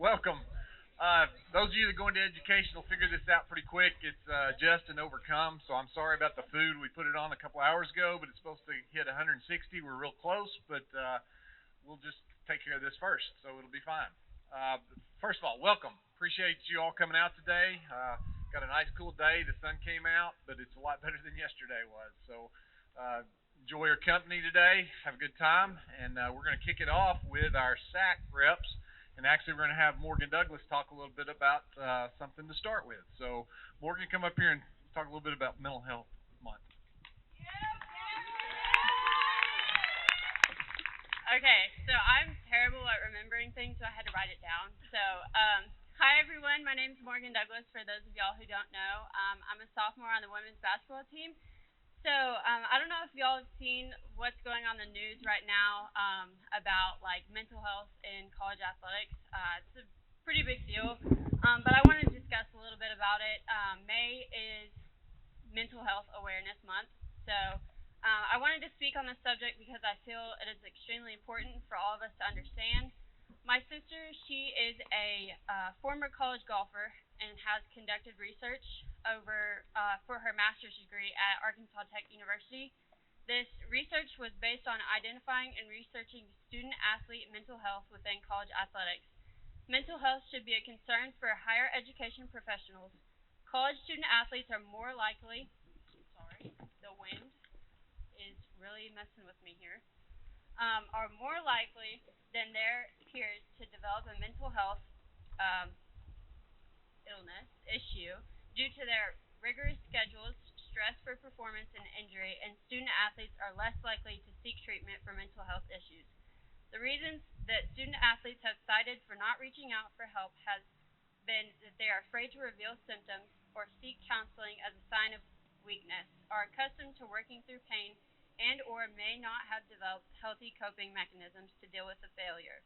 Welcome. Those of you that go into education will figure this out pretty quick. It's just and overcome, so I'm sorry about the food. We put it on a couple hours ago, but it's supposed to hit 160. We're real close, but we'll just take care of this first, so it'll be fine. First of all, welcome. Appreciate you all coming out today. Got a nice cool day. The sun came out, but it's a lot better than yesterday was. So enjoy your company today. Have a good time, and we're going to kick it off with our SAC reps. And actually, we're going to have Morgan Douglas talk a little bit about something to start with. So, Morgan, come up here and talk a little bit about Mental Health Month. Okay, so I'm terrible at remembering things, so I had to write it down. So, hi everyone, my name is Morgan Douglas, for those of y'all who don't know. I'm a sophomore on the women's basketball team. So, I don't know if y'all have seen what's going on in the news right now about, like, mental health in college athletics. It's a pretty big deal, but I want to discuss a little bit about it. May is Mental Health Awareness Month, so I wanted to speak on this subject because I feel it is extremely important for all of us to understand. My sister, she is a former college golfer and has conducted research for her master's degree at Arkansas Tech University. This research was based on identifying and researching student-athlete mental health within college athletics. Mental health should be a concern for higher education professionals. College student-athletes are more likely, sorry, the wind is really messing with me here, are more likely than their peers to develop a mental health illness issue due to their rigorous schedules, stress for performance and injury, and student-athletes are less likely to seek treatment for mental health issues. The reasons that student-athletes have cited for not reaching out for help has been that they are afraid to reveal symptoms or seek counseling as a sign of weakness, are accustomed to working through pain, and or may not have developed healthy coping mechanisms to deal with the failure.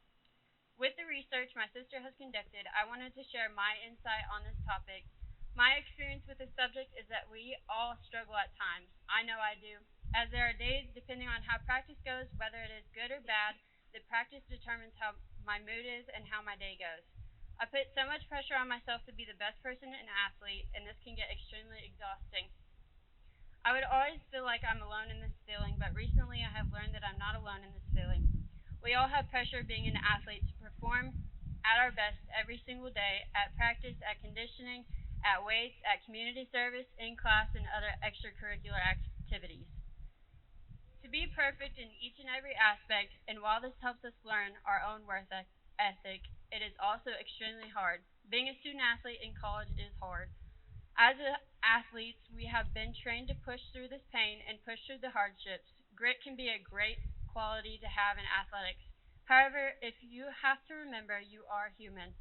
With the research my sister has conducted, I wanted to share my insight on this topic. My experience with this subject is that we all struggle at times. I know I do, as there are days, depending on how practice goes, whether it is good or bad, that practice determines how my mood is and how my day goes. I put so much pressure on myself to be the best person and athlete, and this can get extremely exhausting. I would always feel like I'm alone in this feeling, but recently I have learned that I'm not alone in this feeling. We all have pressure being an athlete to perform at our best every single day, at practice, at conditioning, at weights, at community service, in class, and other extracurricular activities. To be perfect in each and every aspect, and while this helps us learn our own worth ethic, it is also extremely hard. Being a student athlete in college is hard. As athletes, we have been trained to push through this pain and push through the hardships. Grit can be a great quality to have in athletics. However, if you have to remember, you are human.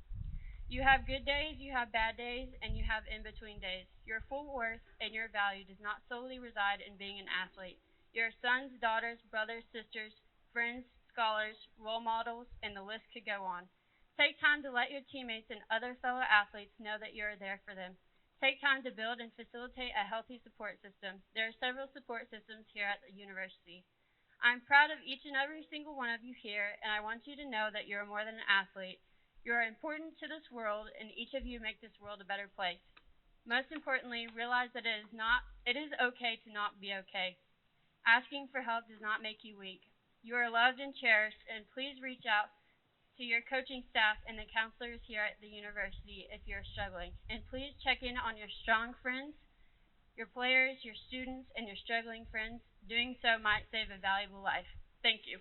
You have good days, you have bad days, and you have in-between days. Your full worth and your value does not solely reside in being an athlete. Your sons, daughters, brothers, sisters, friends, scholars, role models, and the list could go on. Take time to let your teammates and other fellow athletes know that you are there for them. Take time to build and facilitate a healthy support system. There are several support systems here at the university. I'm proud of each and every single one of you here, and I want you to know that you're more than an athlete. You are important to this world, and each of you make this world a better place. Most importantly, realize that it is okay to not be okay. Asking for help does not make you weak. You are loved and cherished, and please reach out to your coaching staff and the counselors here at the university if you're struggling. And please check in on your strong friends, your players, your students, and your struggling friends. Doing so might save a valuable life. Thank you.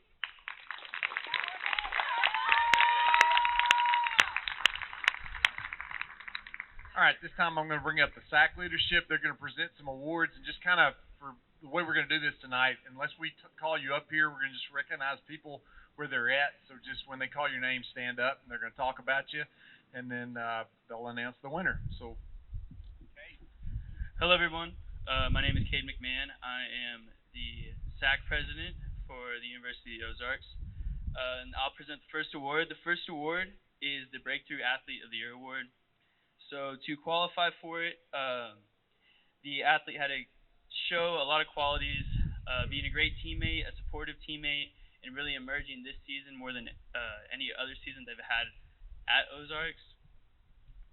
All right, this time I'm going to bring up the SAC leadership. They're going to present some awards, and just kind of for the way we're going to do this tonight, unless we call you up here, we're going to just recognize people where they're at. So just when they call your name, stand up, and they're going to talk about you, and then they'll announce the winner. So, Cade. Hello, everyone. My name is Cade McMahon. I am the SAC president for the University of the Ozarks. And I'll present the first award. The first award is the Breakthrough Athlete of the Year award. So to qualify for it, the athlete had to show a lot of qualities, being a great teammate, a supportive teammate, and really emerging this season more than any other season they've had at Ozarks,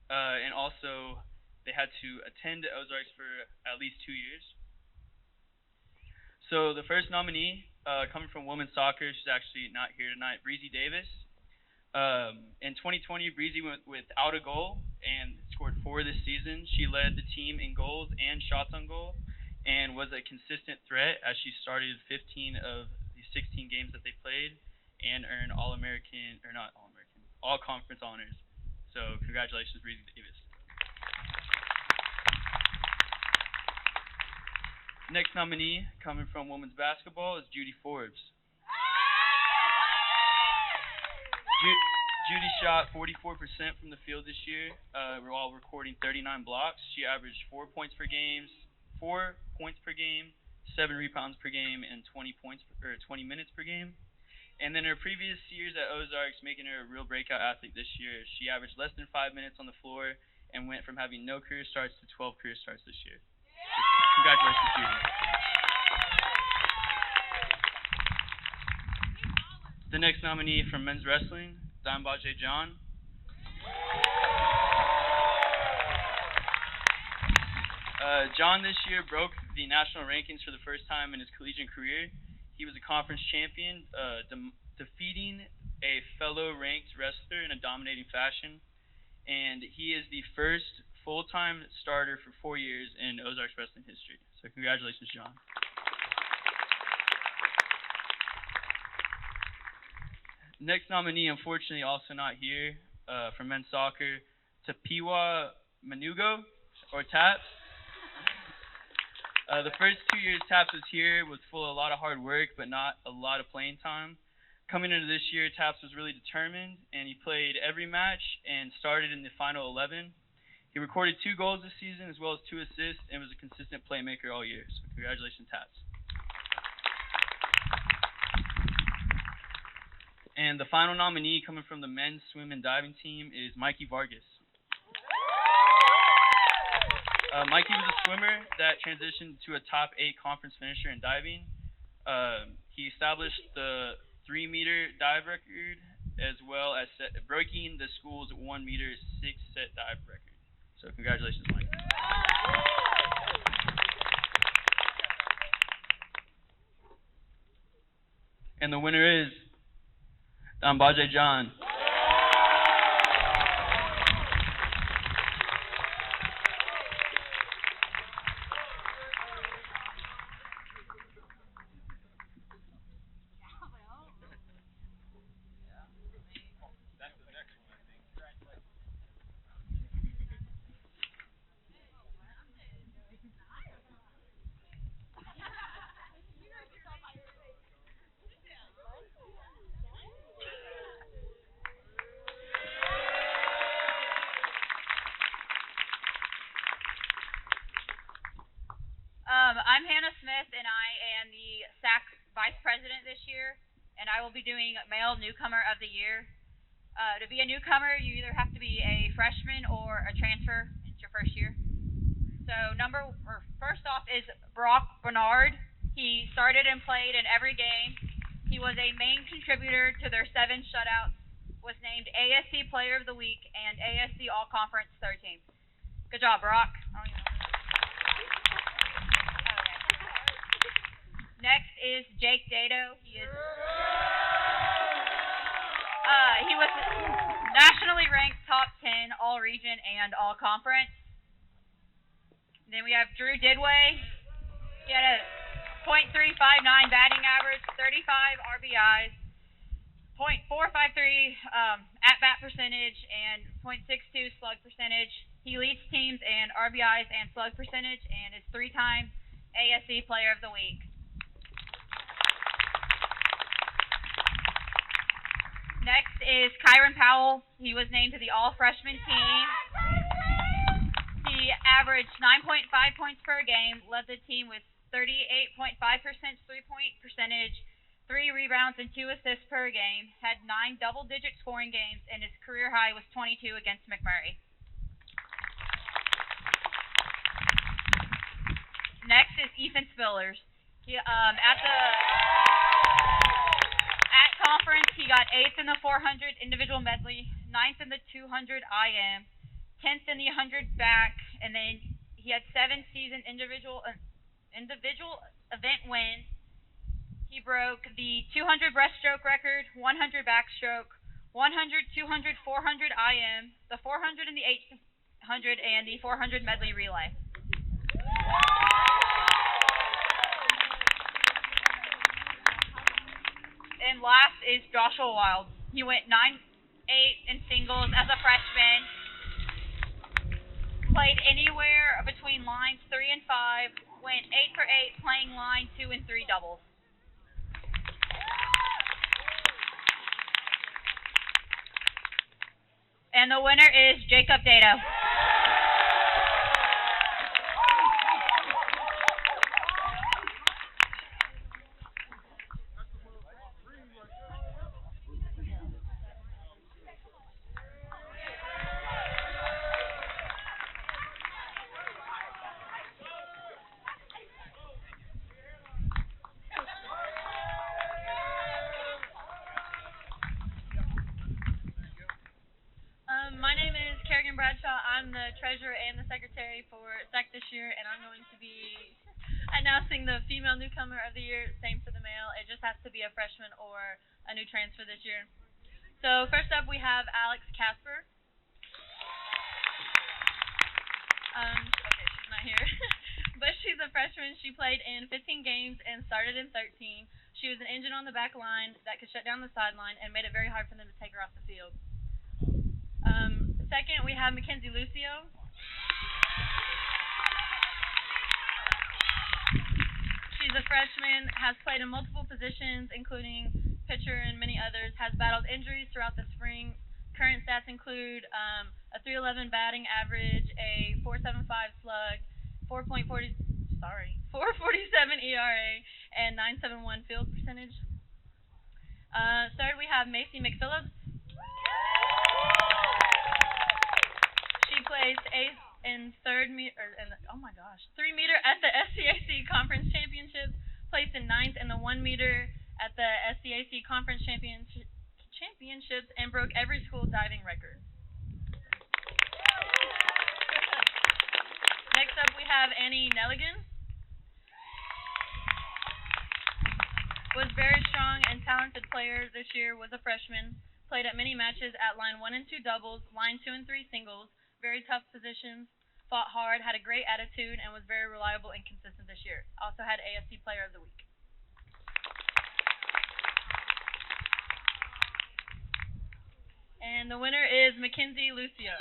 and also they had to attend Ozarks for at least 2 years. So the first nominee, coming from women's soccer, she's actually not here tonight, Breezy Davis. In 2020, Breezy went without a goal and scored 4 this season. She led the team in goals and shots on goal and was a consistent threat as she started 15 of the 16 games that they played and earned all-conference honors. So congratulations, Breezy Davis. Next nominee, coming from women's basketball, is Judy Forbes. Judy shot 44% from the field this year, while recording 39 blocks. She averaged 4 points per game, 7 rebounds per game, and 20 minutes per game. And then her previous years at Ozarks, making her a real breakout athlete this year. She averaged less than 5 minutes on the floor and went from having no career starts to 12 career starts this year. Congratulations, Judy. The next nominee from men's wrestling, Dambaje John. John this year broke the national rankings for the first time in his collegiate career. He was a conference champion, defeating a fellow ranked wrestler in a dominating fashion. And he is the first full-time starter for 4 years in Ozarks wrestling history. So congratulations, John. Next nominee, unfortunately, also not here, for men's soccer, Tapiwa Manugo, or Taps. The first 2 years Taps was here was full of a lot of hard work, but not a lot of playing time. Coming into this year, Taps was really determined, and he played every match and started in the final 11. He recorded 2 goals this season as well as 2 assists and was a consistent playmaker all year. So congratulations, Taps. And the final nominee coming from the men's swim and diving team is Mikey Vargas. Mikey was a swimmer that transitioned to a top 8 conference finisher in diving. He established the 3-meter dive record as well as breaking the school's 1-meter 6-set dive record. So congratulations, Mike. And the winner is Dambaje John. I'm Hannah Smith, and I am the SAC Vice President this year, and I will be doing Male Newcomer of the Year. To be a newcomer, you either have to be a freshman or a transfer. It's your first year. So first off is Brock Bernard. He started and played in every game. He was a main contributor to their 7 shutouts, was named ASC Player of the Week, and ASC All-Conference 3rd team. Good job, Brock. Next is Jake Dado. He was nationally ranked top 10 all-region and all-conference. Then we have Drew Didway. He had a .359 batting average, 35 RBIs, .453 at-bat percentage, and .62 slug percentage. He leads teams in RBIs and slug percentage and is 3-time ASC Player of the Week. Next is Kyron Powell. He was named to the all-freshman team. He averaged 9.5 points per game, led the team with 38.5% three-point percentage, 3 rebounds and 2 assists per game, had 9 double-digit scoring games, and his career high was 22 against McMurray. Next is Ethan Spillers. He, at conference, he got 8th in the 400 individual medley, 9th in the 200 IM, 10th in the 100 back, and then he had 7 season individual event wins. He broke the 200 breaststroke record, 100 backstroke, 100, 200, 400 IM, the 400 and the 800, and the 400 medley relay. And last is Joshua Wild. He went 9-8 in singles as a freshman. Played anywhere between lines 3 and 5. Went 8 for 8 playing line 2 and 3 doubles. And the winner is Jacob Dado. My name is Kerrigan Bradshaw. I'm the treasurer and the secretary for SEC this year, and I'm going to be announcing the female newcomer of the year. Same for the male. It just has to be a freshman or a new transfer this year. So first up, we have Alex Casper. Okay, she's not here. But she's a freshman. She played in 15 games and started in 13. She was an engine on the back line that could shut down the sideline and made it very hard for them to take her off the field. Second, we have Mckenzie Lucio. She's a freshman, has played in multiple positions, including pitcher and many others, has battled injuries throughout the spring. Current stats include a 311 batting average, a 4.75 slug, 4.47 ERA, and 9.71 field percentage. Third, we have Macy Mcphillips. She placed eighth in 3 meter at the SCAC Conference Championship, placed in 9th in the 1 meter at the SCAC Conference Championships, and broke every school diving record. Next up, we have Annie Nelligan. Was very strong and talented player this year, was a freshman, played at many matches at line 1 and 2 doubles, line 2 and 3 singles, very tough positions, fought hard, had a great attitude, and was very reliable and consistent this year. Also had ASC Player of the Week. And the winner is Mckenzie Lucio.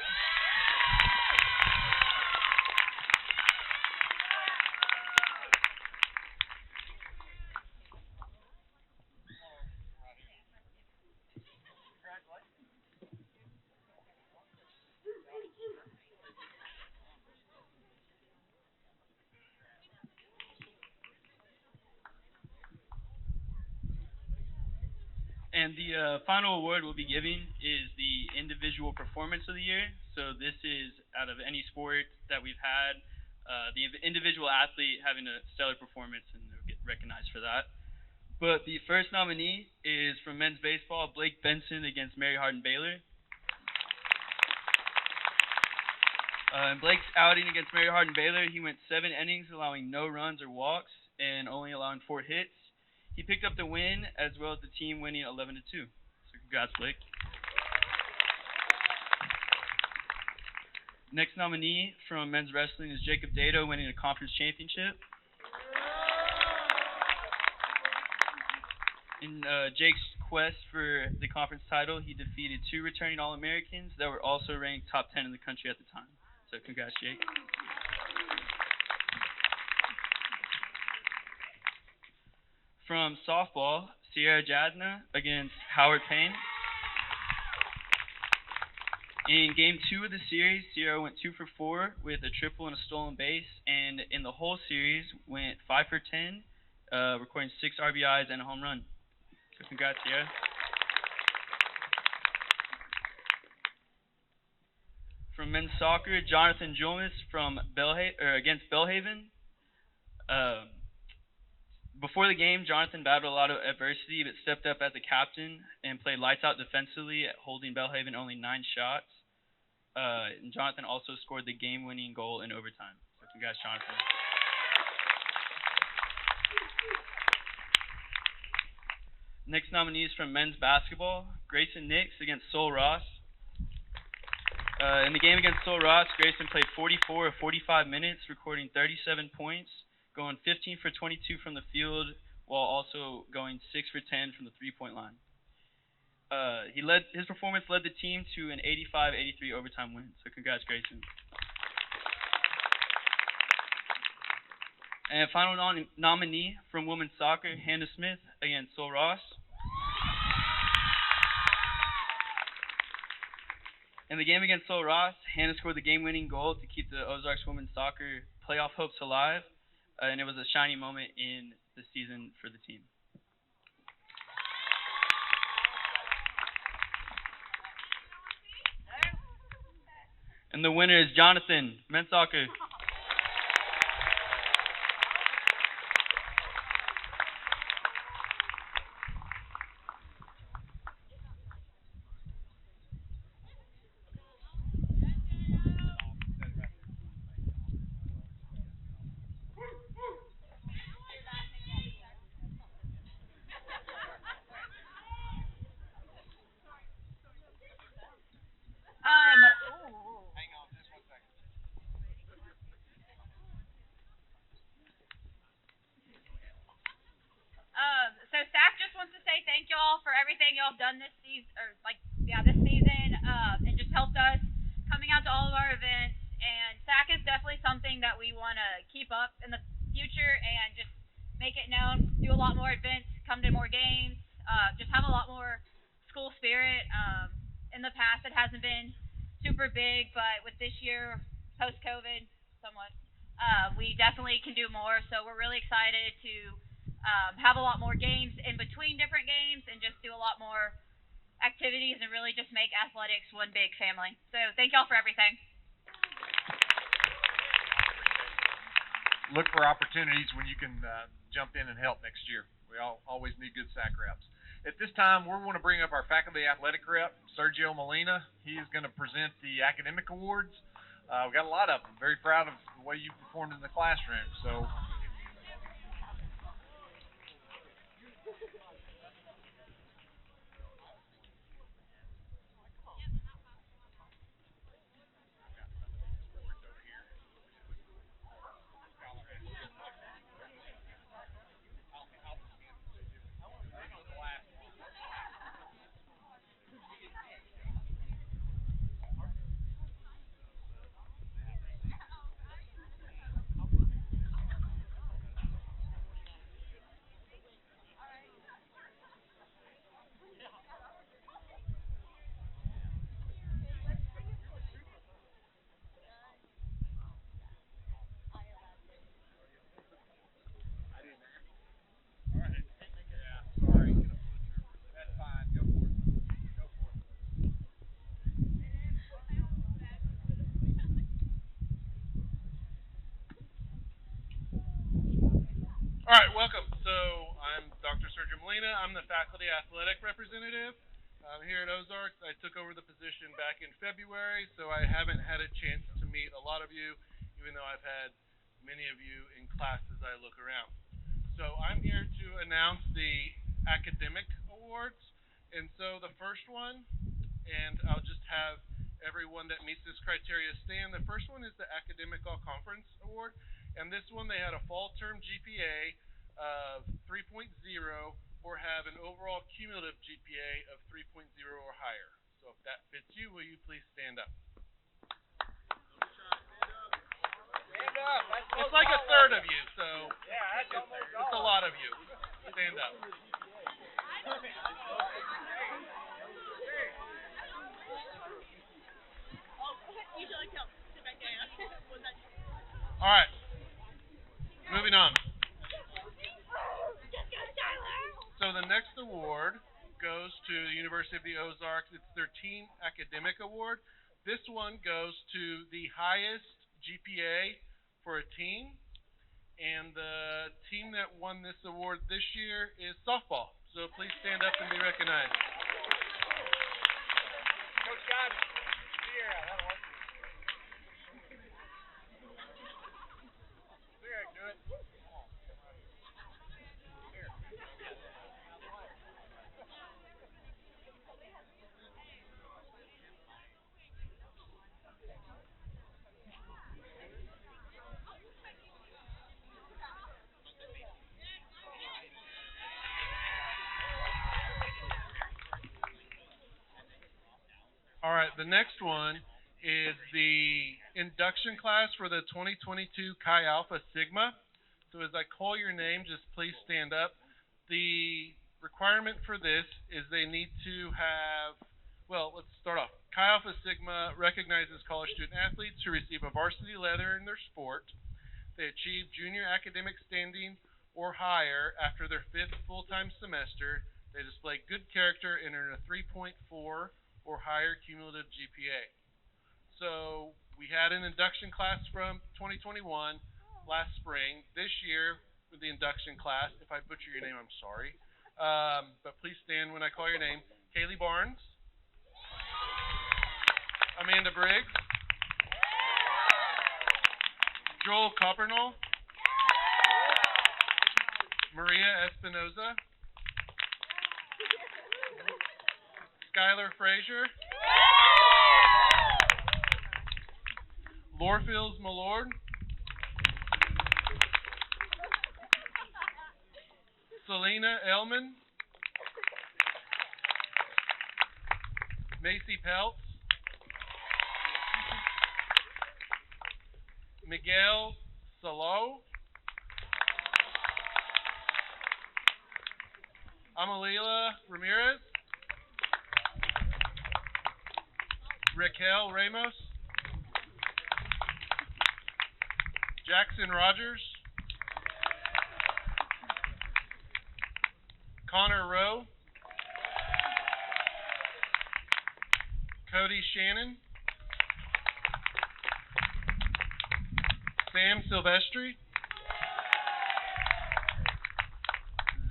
And the final award we'll be giving is the Individual Performance of the Year. So this is out of any sport that we've had, the individual athlete having a stellar performance, and they'll get recognized for that. But the first nominee is from men's baseball, Blake Benson against Mary Hardin Baylor. In Blake's outing against Mary Hardin Baylor, he went 7 innings, allowing no runs or walks, and only allowing 4 hits. He picked up the win, as well as the team winning 11-2. So congrats, Blake. Next nominee from men's wrestling is Jacob Dado, winning a conference championship. In Jake's quest for the conference title, he defeated 2 returning All-Americans that were also ranked top 10 in the country at the time. So congrats, Jake. From softball, Sierra Jadna against Howard Payne. In Game 2 of the series, Sierra went 2 for 4 with a triple and a stolen base, and in the whole series went 5 for 10, recording 6 RBIs and a home run. So congrats, Sierra. From men's soccer, Jonathan Julmus from against Belhaven. Before the game, Jonathan battled a lot of adversity, but stepped up as a captain and played lights out defensively, holding Belhaven only 9 shots. And Jonathan also scored the game-winning goal in overtime. So congrats, Jonathan. Next nominee is from men's basketball, Grayson Nix against Sol Ross. In the game against Sol Ross, Grayson played 44 of 45 minutes, recording 37 points, going 15 for 22 from the field, while also going 6 for 10 from the three-point line. His performance led the team to an 85-83 overtime win. So congrats, Grayson. And final nominee from women's soccer, Hannah Smith against Sol Ross. In the game against Sol Ross, Hannah scored the game-winning goal to keep the Ozarks women's soccer playoff hopes alive, and it was a shining moment in the season for the team. And the winner is Jonathan, men's soccer. So SAC just wants to say thank y'all for everything y'all have done this season, this season, and just helped us coming out to all of our events. And SAC is definitely something that we want to keep up in the future and just make it known, do a lot more events, come to more games, just have a lot more school spirit. In the past, it hasn't been super big, but with this year, post-COVID, somewhat, we definitely can do more. So we're really excited to have a lot more games in between different games and just do a lot more activities and really just make athletics one big family. So thank y'all for everything. Look for opportunities when you can jump in and help next year. We always need good SAC reps. At this time, we want to bring up our faculty athletic rep, Sergio Molina. He is going to present the academic awards. We've got a lot of them. Very proud of the way you performed in the classroom. So. All right, welcome. So I'm Dr. Sergio Molina. I'm the faculty athletic representative here at Ozarks. I took over the position back in February, so I haven't had a chance to meet a lot of you, even though I've had many of you in class as I look around. So I'm here to announce the academic awards. And so the first one, and I'll just have everyone that meets this criteria stand. The first one is the Academic All-Conference Award. And this one, they had a fall term GPA of 3.0 or have an overall cumulative GPA of 3.0 or higher. So if that fits you, will you please stand up? Stand up. It's like a third of you, so it's a lot of you. Stand up. All right. Moving on. So the next award goes to the University of the Ozarks. It's their Teen Academic Award. This one goes to the highest GPA for a teen, And the team that won this award this year is softball. So please stand up and be recognized. Coach God, here, that'll work. Here, do it. All right, the next one is the induction class for the 2022 Chi Alpha Sigma. So as I call your name, just please stand up. The requirement for this is they need to have, well, let's start off. Chi Alpha Sigma recognizes college student athletes who receive a varsity letter in their sport. They achieve junior academic standing or higher after their 5th full-time semester. They display good character and earn a 3.4 or higher cumulative GPA. So we had an induction class from 2021 last spring. This year, with the induction class, if I butcher your name, I'm sorry. But please stand when I call your name. Kaylee Barnes, Amanda Briggs, Joel Coppernall, Maria Espinoza, Skylar Frazier, Lorfields Malord, Selena Elman, Macy Peltz, Miguel Salo, Amalila Ramirez, Raquel Ramos, Jackson Rogers, Connor Rowe, Cody Shannon, Sam Silvestri,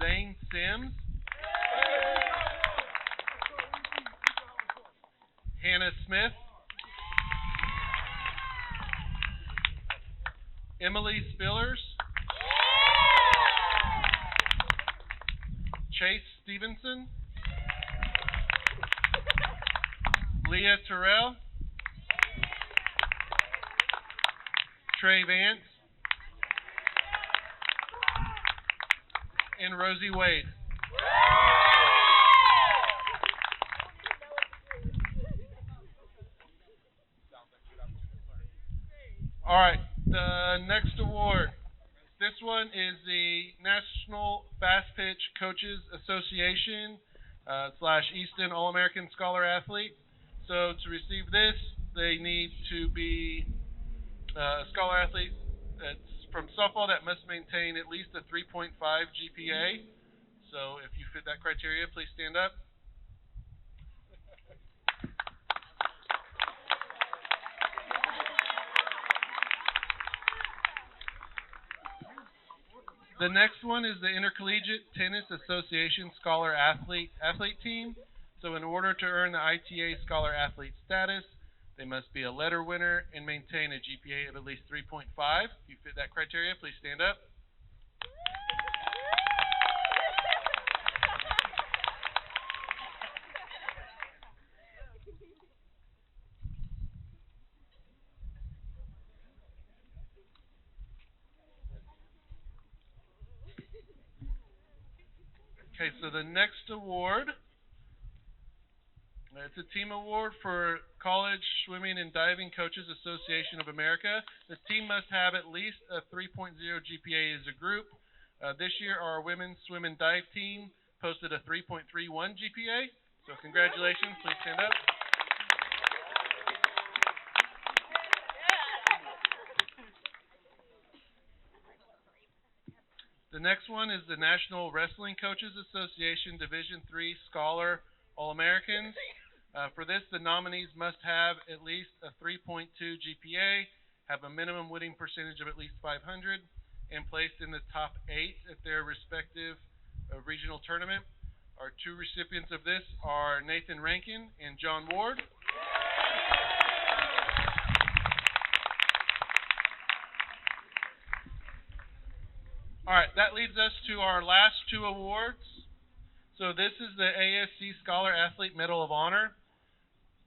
Zane Sims, Hannah Smith, Emily Spillers, Chase Stevenson, Leah Terrell, Trey Vance, and Rosie Wade. All right, the next award. This one is the National Fast Pitch Coaches Association / Easton All-American Scholar Athlete. So to receive this, they need to be a scholar athlete that's from softball that must maintain at least a 3.5 GPA. So if you fit that criteria, please stand up. The next one is the Intercollegiate Tennis Association Scholar Athlete Team. So in order to earn the ITA Scholar Athlete status, they must be a letter winner and maintain a GPA of at least 3.5. If you fit that criteria, please stand up. Okay, so the next award, it's a team award for College Swimming and Diving Coaches Association of America. The team must have at least a 3.0 GPA as a group. This year, our women's swim and dive team posted a 3.31 GPA. So congratulations, please stand up. The next one is the National Wrestling Coaches Association Division III Scholar All-Americans. For this, the nominees must have at least a 3.2 GPA, have a minimum winning percentage of at least 500, and placed in the top 8 at their respective regional tournament. Our 2 recipients of this are Nathan Rankin and John Ward. All right, that leads us to our last 2 awards. So this is the ASC Scholar Athlete Medal of Honor.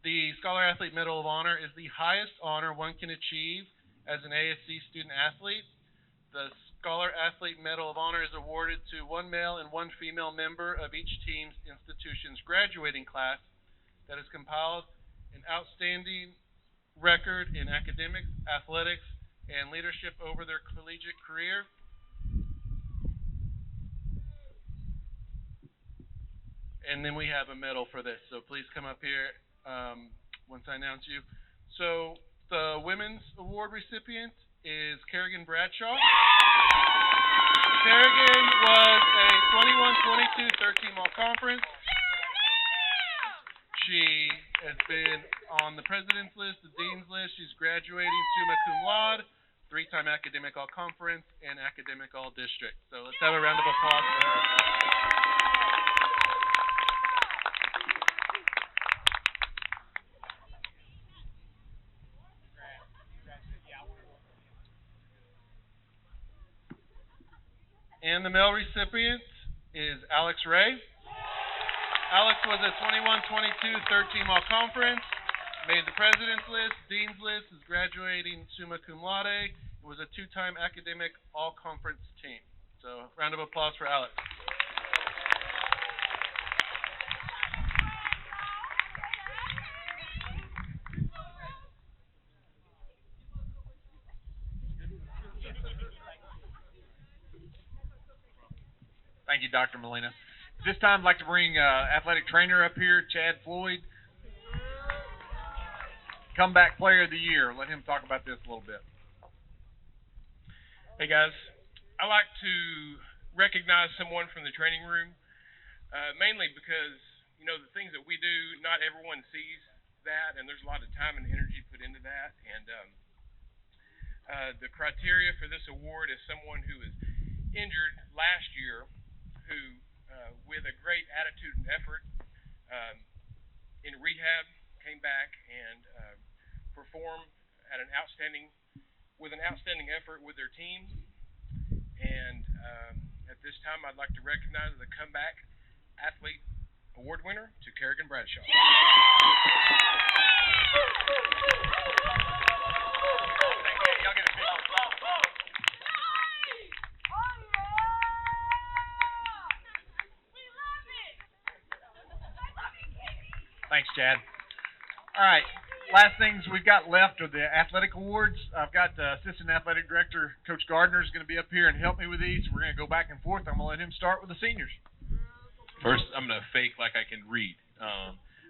The Scholar Athlete Medal of Honor is the highest honor one can achieve as an ASC student athlete. The Scholar Athlete Medal of Honor is awarded to 1 male and 1 female member of each team's institution's graduating class that has compiled an outstanding record in academics, athletics, and leadership over their collegiate career. And then we have a medal for this, so please come up here once I announce you. So the women's award recipient is Kerrigan Bradshaw. Kerrigan was a 21, 22, 13 all-conference. She has been on the president's list, the dean's list. She's graduating summa cum laude, 3-time academic all-conference, and academic all-district. So let's have a round of applause for her. And the male recipient is Alex Ray. Alex was a 21, 22, 13 all-conference, made the president's list, dean's list, is graduating summa cum laude, and was a 2-time academic all-conference team. So, round of applause for Alex. Thank you, Dr. Molina. This time, I'd like to bring athletic trainer up here, Chad Floyd. Comeback Player of the Year. Let him talk about this a little bit. Hey, guys. I like to recognize someone from the training room, mainly because, you know, the things that we do, not everyone sees that, and there's a lot of time and energy put into that. And the criteria for this award is someone who was injured last year, who, with a great attitude and effort in rehab, came back and performed at an outstanding effort with their team. And at this time, I'd like to recognize the Comeback Athlete Award winner to Kerrigan Bradshaw. Thanks, Chad. All right, last things we've got left are the athletic awards. I've got Assistant Athletic Director Coach Gardner is going to be up here and help me with these. We're going to go back and forth. I'm going to let him start with the seniors. First, I'm going to fake like I can read.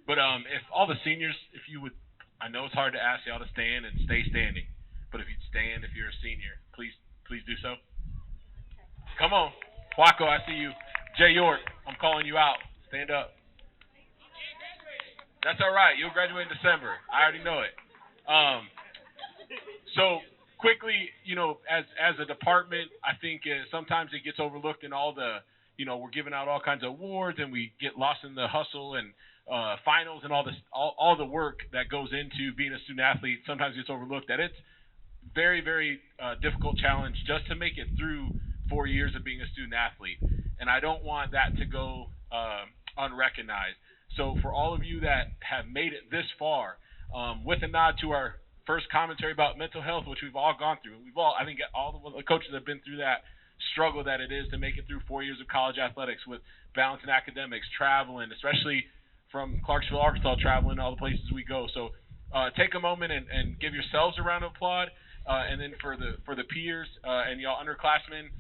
But if all the seniors, if you would, I know it's hard to ask y'all to stand and stay standing, but if you'd stand if you're a senior, please do so. Come on. Waco, I see you. Jay York, I'm calling you out. Stand up. That's all right. You'll graduate in December. I already know it. So quickly, you know, as a department, I think sometimes it gets overlooked in all the, you know, we're giving out all kinds of awards and we get lost in the hustle and finals and all the work that goes into being a student athlete sometimes gets overlooked. That it's very, very difficult challenge just to make it through 4 years of being a student athlete. And I don't want that to go unrecognized. So for all of you that have made it this far, with a nod to our first commentary about mental health, which we've all gone through, I think all the coaches that have been through that struggle that it is to make it through 4 years of college athletics with balancing academics, traveling, especially from Clarksville, Arkansas, traveling all the places we go. So take a moment and give yourselves a round of applause, and then for the peers and y'all underclassmen,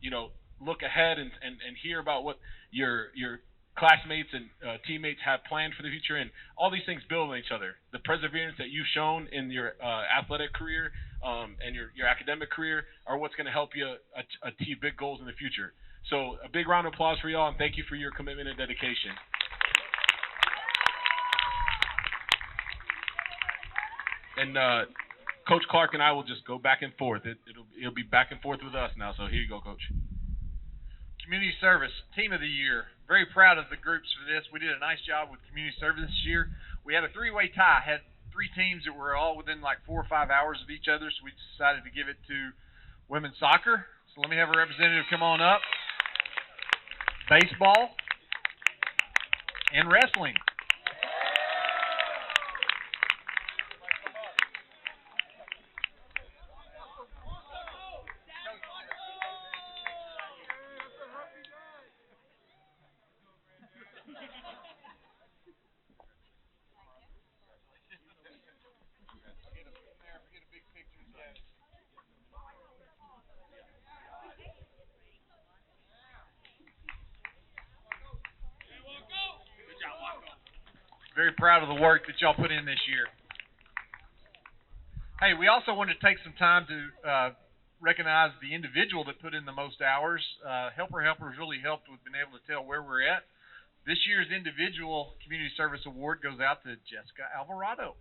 you know, look ahead and hear about what your classmates and teammates have planned for the future, and all these things build on each other. The perseverance that you've shown in your athletic career and your academic career are what's going to help you achieve big goals in the future. So a big round of applause for y'all, and thank you for your commitment and dedication. And Coach Clark and I will just go back and forth. He'll be back and forth with us now. So here you go, Coach. Community Service, Team of the Year. Very proud of the groups for this. We did a nice job with Community Service this year. We had a three-way tie. Had three teams that were all within like 4 or 5 hours of each other, so we decided to give it to women's soccer. So let me have a representative come on up. Baseball and wrestling. Very proud of the work that y'all put in this year. Hey, we also wanted to take some time to recognize the individual that put in the most hours. Helpers really helped with being able to tell where we're at. This year's individual community service award goes out to Jessica Alvarado.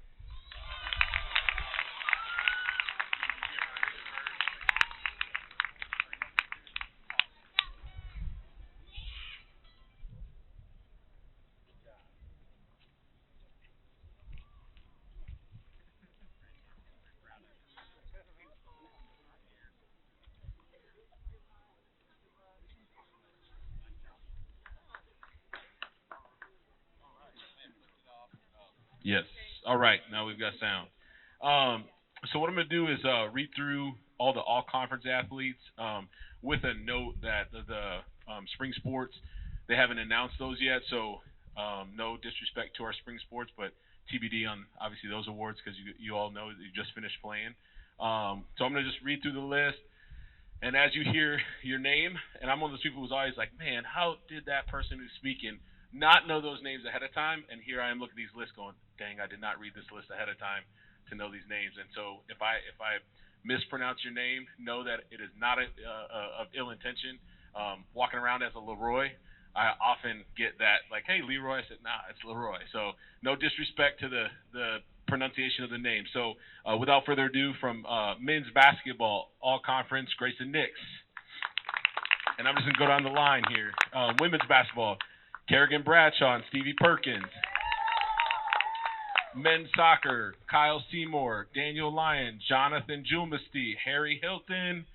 Yes. All right. Now we've got sound. So what I'm going to do is read through all the all-conference athletes with a note that the spring sports, they haven't announced those yet. So no disrespect to our spring sports, but TBD on obviously those awards because you all know that you just finished playing. So I'm going to just read through the list. And as you hear your name, and I'm one of those people who's always like, man, how did that person who's speaking not know those names ahead of time? And here I am looking at these lists going, dang, I did not read this list ahead of time to know these names. And so if I mispronounce your name, know that it is not of ill intention. Walking around as a Leroy, I often get that, like, hey, Leroy. I said, nah, it's Leroy. So no disrespect to the pronunciation of the name. So without further ado, from men's basketball, all-conference, Grayson Nix. And I'm just going to go down the line here. Women's basketball, Kerrigan Bradshaw and Stevie Perkins. Men's soccer, Kyle Seymour, Daniel Lyon, Jonathan Jumasty, Harry Hilton,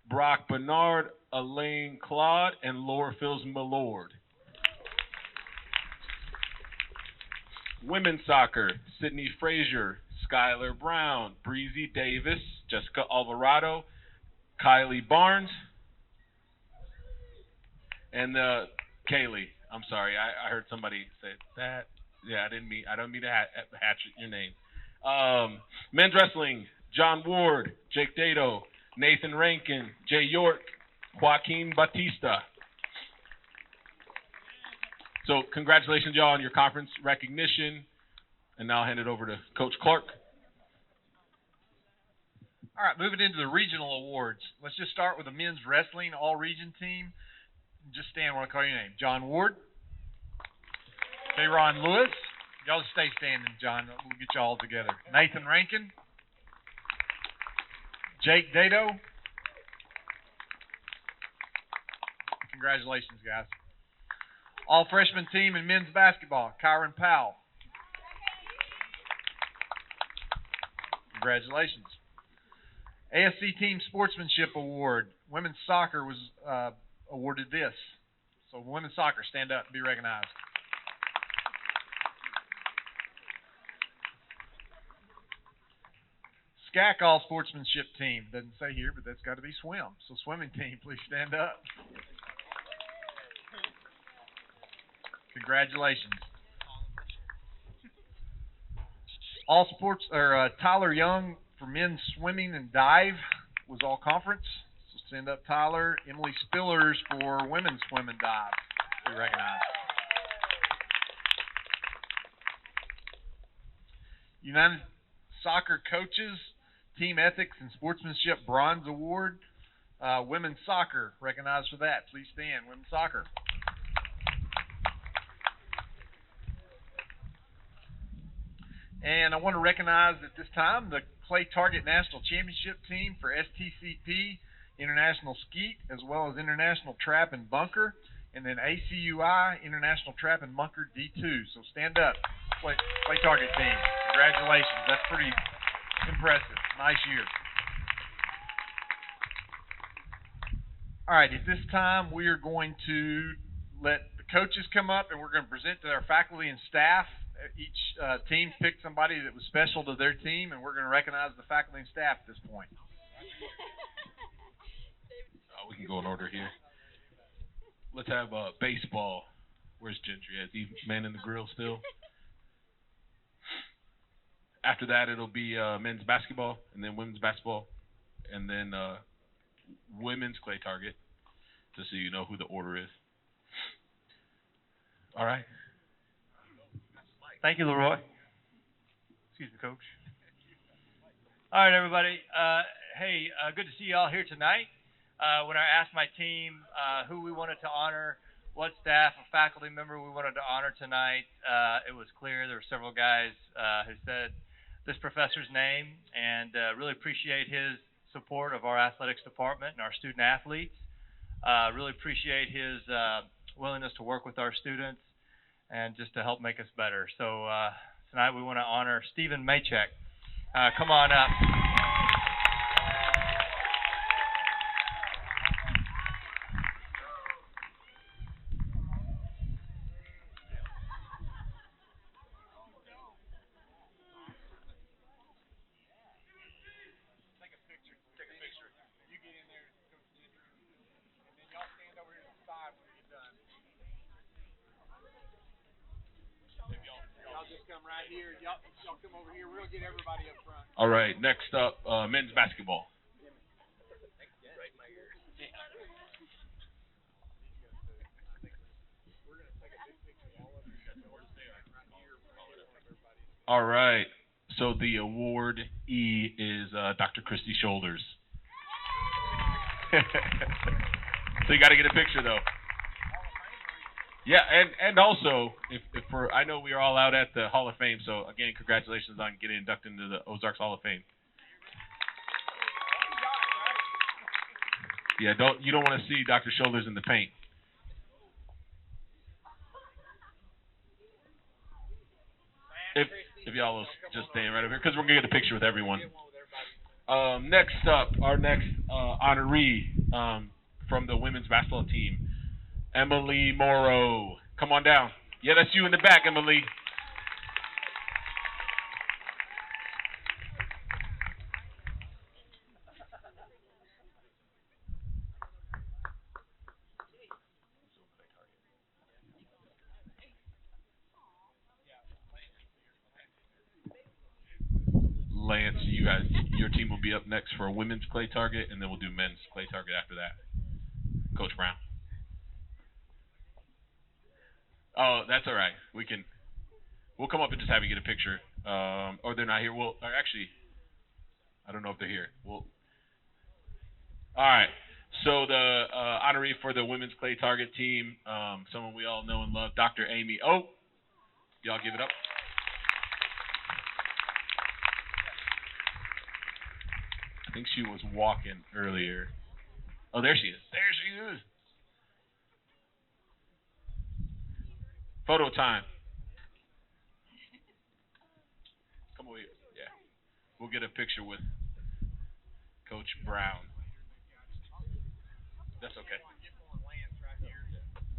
Brock Bernard, Elaine Claude, and Laura Phils Millord. Women's soccer, Sydney Frazier, Skylar Brown, Breezy Davis, Jessica Alvarado, Kylie Barnes, and Kaylee. I'm sorry, I heard somebody say that. Yeah, I don't mean to hatchet your name. Men's wrestling, John Ward, Jake Dado, Nathan Rankin, Jay York, Joaquin Batista. So congratulations, y'all, on your conference recognition. And now I'll hand it over to Coach Clark. All right, moving into the regional awards. Let's just start with the men's wrestling all-region team. Just stand when I call your name. John Ward. Ron Lewis. Y'all just stay standing, John. We'll get you all together. Nathan Rankin. Jake Dado. Congratulations, guys. All freshman team in men's basketball, Kyron Powell. Congratulations. ASC Team Sportsmanship Award. Women's soccer was awarded this. So women's soccer, stand up and be recognized. SCAC All Sportsmanship Team. Doesn't say here, but that's got to be swim. So swimming team, please stand up. Congratulations. All sports, or Tyler Young for men's swimming and dive was all conference. So stand up, Tyler. Emily Spillers for women's swim and dive. Be recognized. United Soccer Coaches Team Ethics and Sportsmanship Bronze Award. Women's soccer, recognized for that. Please stand. Women's soccer. And I want to recognize at this time the Clay Target National Championship team for STCP International Skeet, as well as International Trap and Bunker, and then ACUI International Trap and Bunker D2. So stand up, Clay Target team. Congratulations. That's pretty impressive. Nice year. All right, at this time, we are going to let the coaches come up, and we're going to present to our faculty and staff. Each team picked somebody that was special to their team, and we're going to recognize the faculty and staff at this point. We can go in order here. Let's have baseball. Where's Gentry? Is he man in the grill still? After that, it'll be men's basketball, and then women's basketball, and then women's clay target, just so you know who the order is. All right. Thank you, Leroy. Excuse me, Coach. All right, everybody. Hey, good to see you all here tonight. When I asked my team who we wanted to honor, what staff or faculty member we wanted to honor tonight, it was clear there were several guys who said this professor's name, and really appreciate his support of our athletics department and our student athletes. Really appreciate his willingness to work with our students and just to help make us better. So tonight we want to honor Stephen Maychek. Come on up. Y'all come over here. We'll get everybody up front. All right, next up, men's basketball. All right, so the award E is Dr. Christy Shoulders. So you got to get a picture, though. Yeah, and also, if we're, I know we are all out at the Hall of Fame, so again, congratulations on getting inducted into the Ozarks Hall of Fame. Yeah, you don't want to see Dr. Shoulders in the paint. If y'all will just stand right over here, because we're gonna get a picture with everyone. Next up, our next honoree from the women's basketball team. Emily Morrow. Come on down. Yeah, that's you in the back, Emily. Lance, your team will be up next for a women's clay target, and then we'll do men's clay target after that. Coach Brown. Oh, that's all right. We'll come up and just have you get a picture. Or they're not here. Well, actually, I don't know if they're here. All right. So the honoree for the women's clay target team, someone we all know and love, Dr. Amy O. Y'all give it up. I think she was walking earlier. Oh, there she is. There she is. Photo time. Come over here. Yeah. We'll get a picture with Coach Brown. That's okay.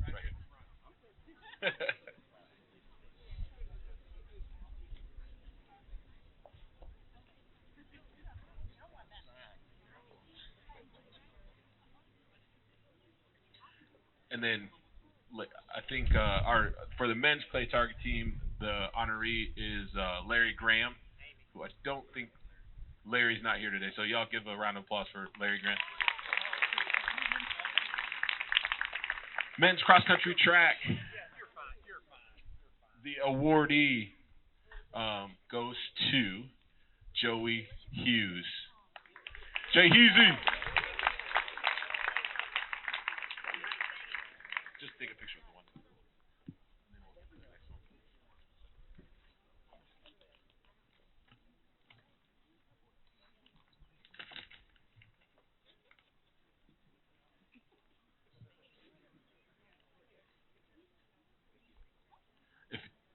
Right here. And then I think for the men's clay target team, the honoree is Larry Graham, who I don't think Larry's not here today. So y'all give a round of applause for Larry Graham. Men's cross country track. The awardee goes to Joey Hughes. Jay Hughesy. Just take a picture of the one.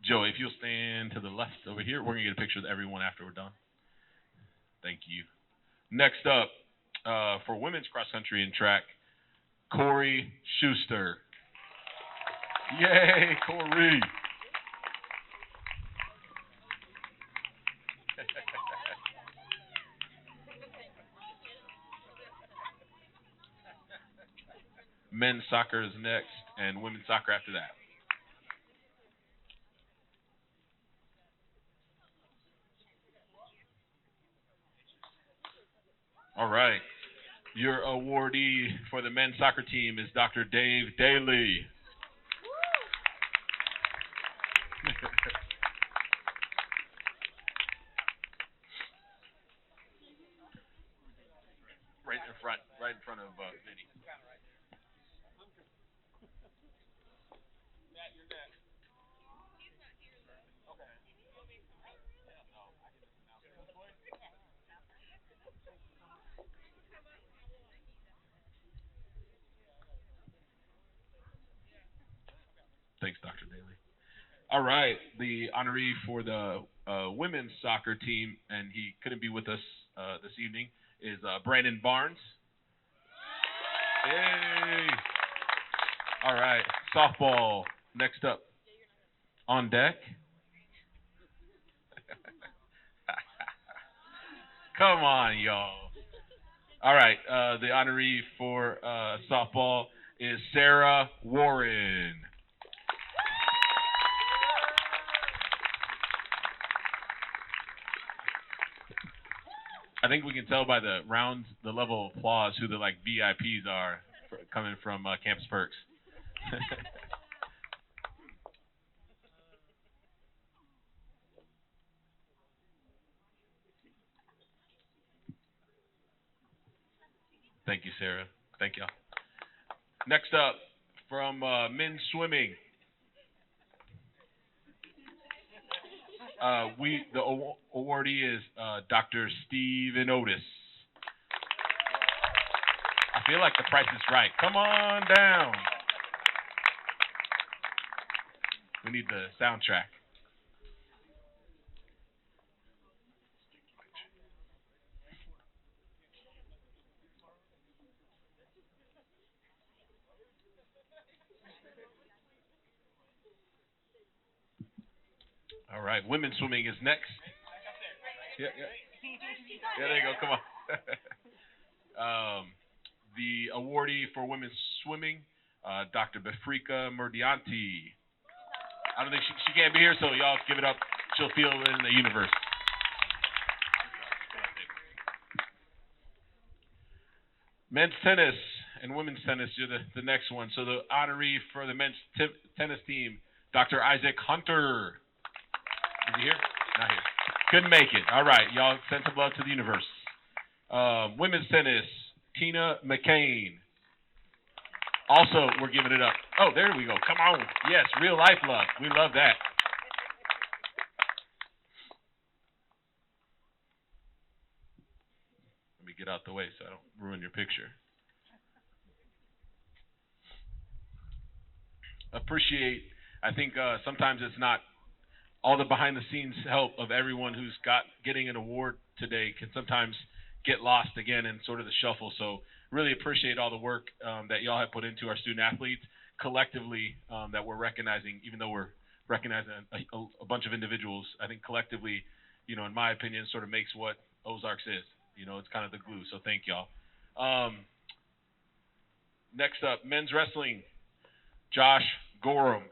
Joey, if you'll stand to the left over here, we're going to get a picture of everyone after we're done. Thank you. Next up, for women's cross country and track, Corey Schuster. Yay, Corey. Men's soccer is next, and women's soccer after that. All right. Your awardee for the men's soccer team is Dr. Dave Daly. right in front of Vinny. Thanks, Dr. Daly. All right, the honoree for the women's soccer team, and he couldn't be with us this evening, is Brandon Barnes. Hey! All right, softball next up. On deck. Come on, y'all. All right, the honoree for softball is Sarah Warren. I think we can tell by the rounds, the level of applause, who the VIPs are coming from Campus Perks. Thank you, Sarah. Thank y'all. Next up, from men's swimming, the awardee is Dr. Steven Otis. I feel like the price is right. Come on down. We need the soundtrack. All right, women's swimming is next. Yeah, there you go. Come on. The awardee for women's swimming, Dr. Befrika Murdianti. I don't think she can't be here, so y'all give it up. She'll feel it in the universe. Men's tennis and women's tennis, you're the next one. So the honoree for the men's tennis team, Dr. Isaac Hunter. Is he here? Not here. Couldn't make it. All right, y'all send some love to the universe. Women's tennis, Tina McCain. Also, we're giving it up. Oh, there we go. Come on. Yes, real life love. We love that. Let me get out the way so I don't ruin your picture. Appreciate, I think sometimes it's not all the behind-the-scenes help of everyone who's getting an award today can sometimes get lost again in sort of the shuffle. So really appreciate all the work that y'all have put into our student athletes collectively that we're recognizing, even though we're recognizing a bunch of individuals. I think collectively, in my opinion, sort of makes what Ozarks is. It's kind of the glue. So thank y'all. Next up, men's wrestling, Josh Gorham.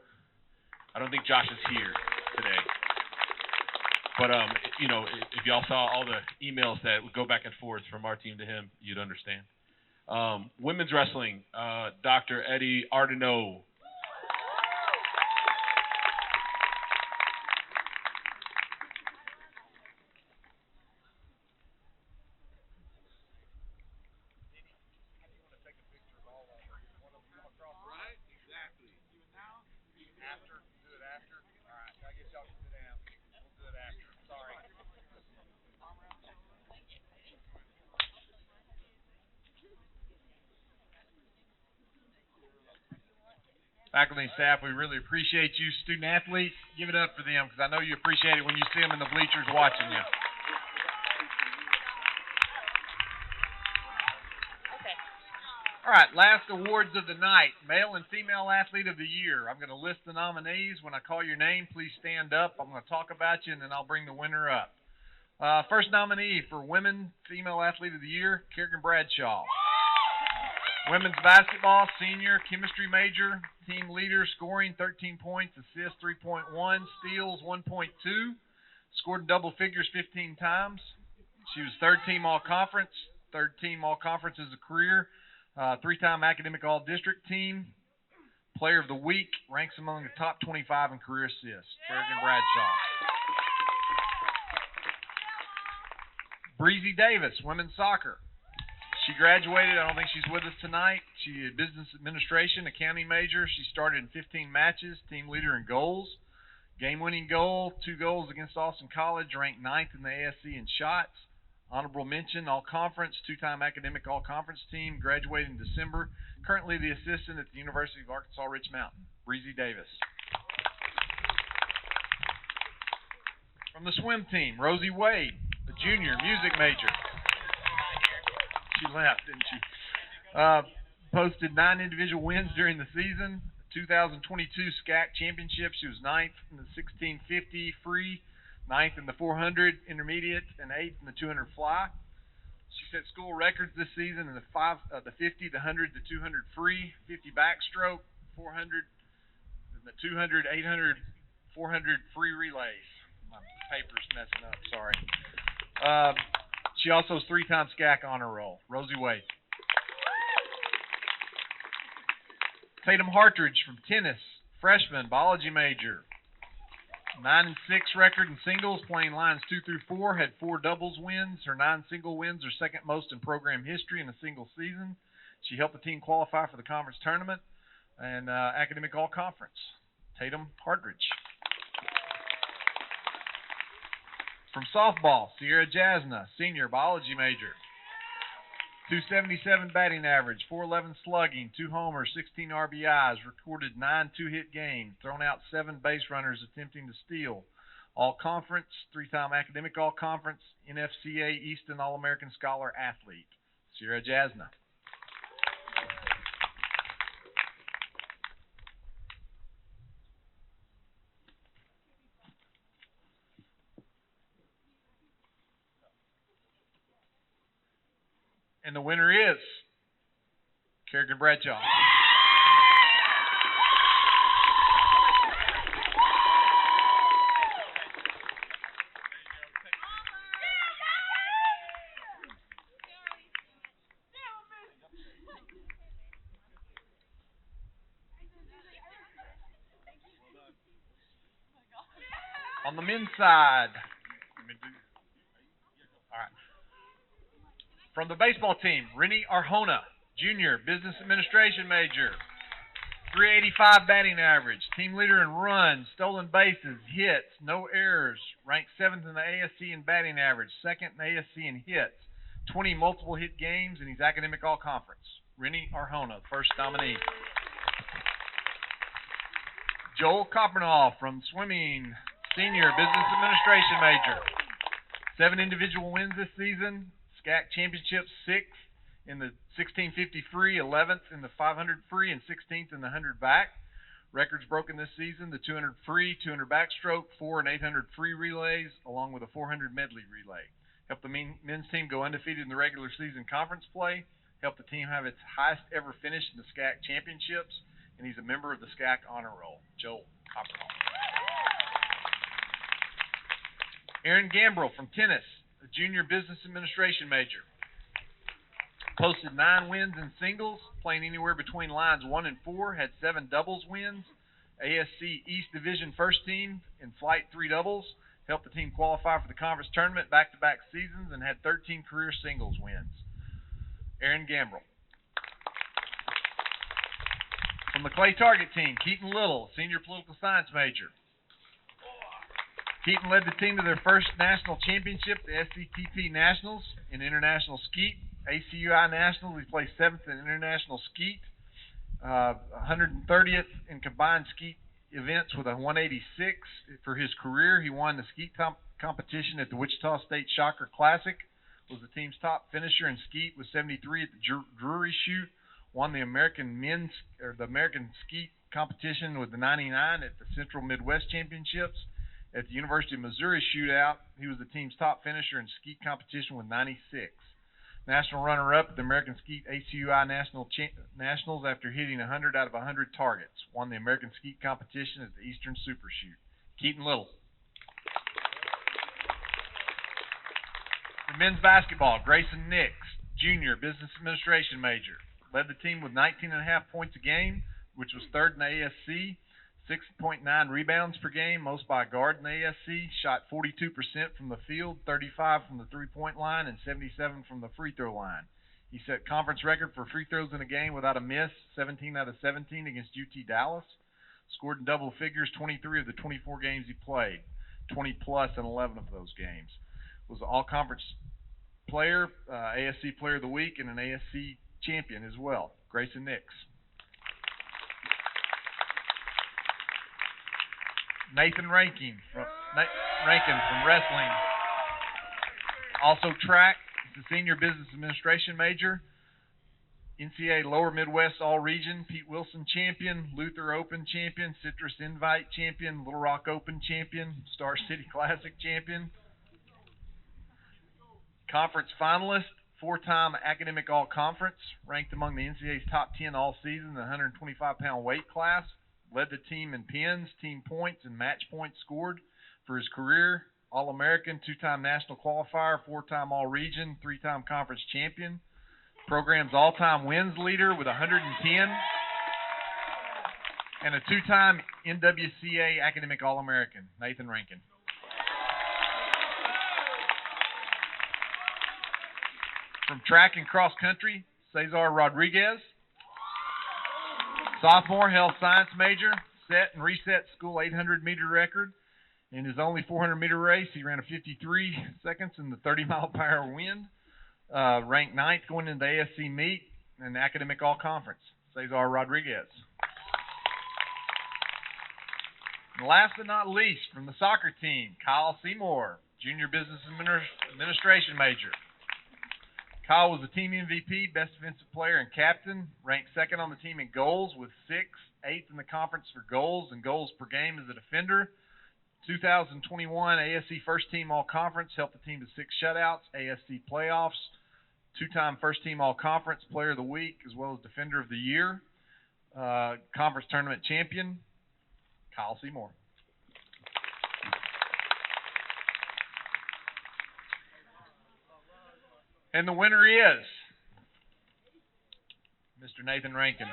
I don't think Josh is here today. But, if y'all saw all the emails that would go back and forth from our team to him, you'd understand. Women's wrestling, Dr. Eddie Ardeneau. Faculty and staff, we really appreciate you. Student athletes, give it up for them because I know you appreciate it when you see them in the bleachers watching you. All right, last awards of the night, male and female athlete of the year. I'm going to list the nominees. When I call your name, please stand up. I'm going to talk about you, and then I'll bring the winner up. First nominee for women female athlete of the year, Kerrigan Bradshaw. Women's basketball, senior, chemistry major, team leader, scoring 13 points, assists 3.1, steals 1.2, scored in double figures 15 times. She was third team all-conference as a career. Three-time academic all-district team, player of the week, ranks among the top 25 in career assists. Kerrigan Bradshaw. Breezy Davis, women's soccer. She graduated. I don't think she's with us tonight. She did business administration, accounting major. She started in 15 matches, team leader in goals. Game-winning goal, 2 goals against Austin College, ranked 9th in the ASC in shots. Honorable mention, all-conference, 2-time academic all-conference team, graduated in December. Currently the assistant at the University of Arkansas Rich Mountain, Breezy Davis. From the swim team, Rosie Wade, a junior, music major. She left, didn't she? Posted 9 individual wins during the season. 2022 SCAC championship, she was 9th in the 1650 free, 9th in the 400 intermediate, and 8th in the 200 fly. She set school records this season in the 50, the 100, the 200 free, 50 backstroke, 400, the 200, 800, 400 free relays. My paper's messing up, sorry. She also is 3-time SCAC honor roll. Rosie Wade. Tatum Hartridge from tennis, freshman, biology major. 9-6 record in singles, playing lines 2 through 4, had 4 doubles wins. Her 9 single wins are second most in program history in a single season. She helped the team qualify for the conference tournament and academic all-conference. Tatum Hartridge. From softball, Sierra Jasna, senior, biology major. 277 batting average, 411 slugging, 2 homers, 16 RBIs, recorded 9 two-hit games, thrown out 7 base runners attempting to steal. All-conference, 3-time academic all-conference, NFCA Easton All-American Scholar athlete, Sierra Jasna. And the winner is Kerrigan Bradshaw. On the men's side, all right. From the baseball team, Rennie Arjona, junior, business administration major. 385 batting average, team leader in runs, stolen bases, hits, no errors, ranked 7th in the ASC in batting average, 2nd in the ASC in hits, 20 multiple hit games, and he's academic all-conference. Rennie Arjona, first nominee. Joel Coppernoff from swimming, senior, business administration major. 7 individual wins this season. SCAC championship, 6th in the 1650 free, 11th in the 500 free, and 16th in the 100 back. Records broken this season, the 200 free, 200 backstroke, 4 and 800 free relays, along with a 400 medley relay. Helped the men's team go undefeated in the regular season conference play. Helped the team have its highest ever finish in the SCAC championships, and he's a member of the SCAC honor roll. Joel Coppernoff. Erin Gambrell from tennis, a junior business administration major. Posted 9 wins in singles, playing anywhere between lines 1 and 4, had 7 doubles wins. ASC East Division first team in flight 3 doubles. Helped the team qualify for the conference tournament back-to-back seasons and had 13 career singles wins. Erin Gambrell. From the Clay Target team, Keaton Little, senior political science major. Keaton led the team to their first national championship, the SCTP Nationals, in international skeet. ACUI Nationals, he placed 7th in international skeet. 130th in combined skeet events with a 186 for his career. He won the skeet competition at the Wichita State Shocker Classic, was the team's top finisher in skeet with 73 at the Drury Shoot, won the American Skeet competition with the 99 at the Central Midwest Championships. At the University of Missouri Shootout, he was the team's top finisher in skeet competition with 96. National runner-up at the American Skeet ACUI Nationals after hitting 100 out of 100 targets. Won the American Skeet competition at the Eastern Super Shoot. Keaton Little. For men's basketball, Grayson Nix, junior, business administration major. Led the team with 19.5 points a game, which was third in the ASC. 6.9 rebounds per game, most by a guard in the ASC. Shot 42% from the field, 35 from the three-point line, and 77 from the free throw line. He set conference record for free throws in a game without a miss, 17 out of 17 against UT Dallas. Scored in double figures 23 of the 24 games he played, 20-plus in 11 of those games. Was an all-conference player, ASC Player of the Week, and an ASC champion as well. Grayson Nix. Nathan Rankin from wrestling. Also track, he's a senior business administration major. NCAA Lower Midwest All-Region, Pete Wilson champion, Luther Open champion, Citrus Invite champion, Little Rock Open champion, Star City Classic champion. Conference finalist, four-time academic all-conference, ranked among the NCAA's top 10 all season in the 125-pound weight class. Led the team in pins, team points, and match points scored for his career. All-American, two-time national qualifier, four-time all-region, three-time conference champion. Program's all-time wins leader with 110. And a two-time NWCA academic All-American, Nathan Rankin. From track and cross country, Cesar Rodriguez. Sophomore, health science major, set and reset school 800-meter record. In his only 400-meter race, he ran a 53 seconds in the 30-mile-per-hour wind. Ranked 9th going into the ASC meet and the academic all-conference, Cesar Rodriguez. And last but not least, from the soccer team, Kyle Seymour, junior business administration major. Kyle was the team MVP, best defensive player, and captain. Ranked second on the team in goals with 6, 8th in the conference for goals and goals per game as a defender. 2021 ASC first team all-conference, helped the team to 6 shutouts, ASC playoffs, two-time first team all-conference, player of the week, as well as defender of the year. Conference tournament champion, Kyle Seymour. And the winner is Mr. Nathan Rankin.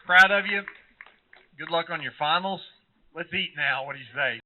Proud of you. Good luck on your finals. Let's eat now. What do you say?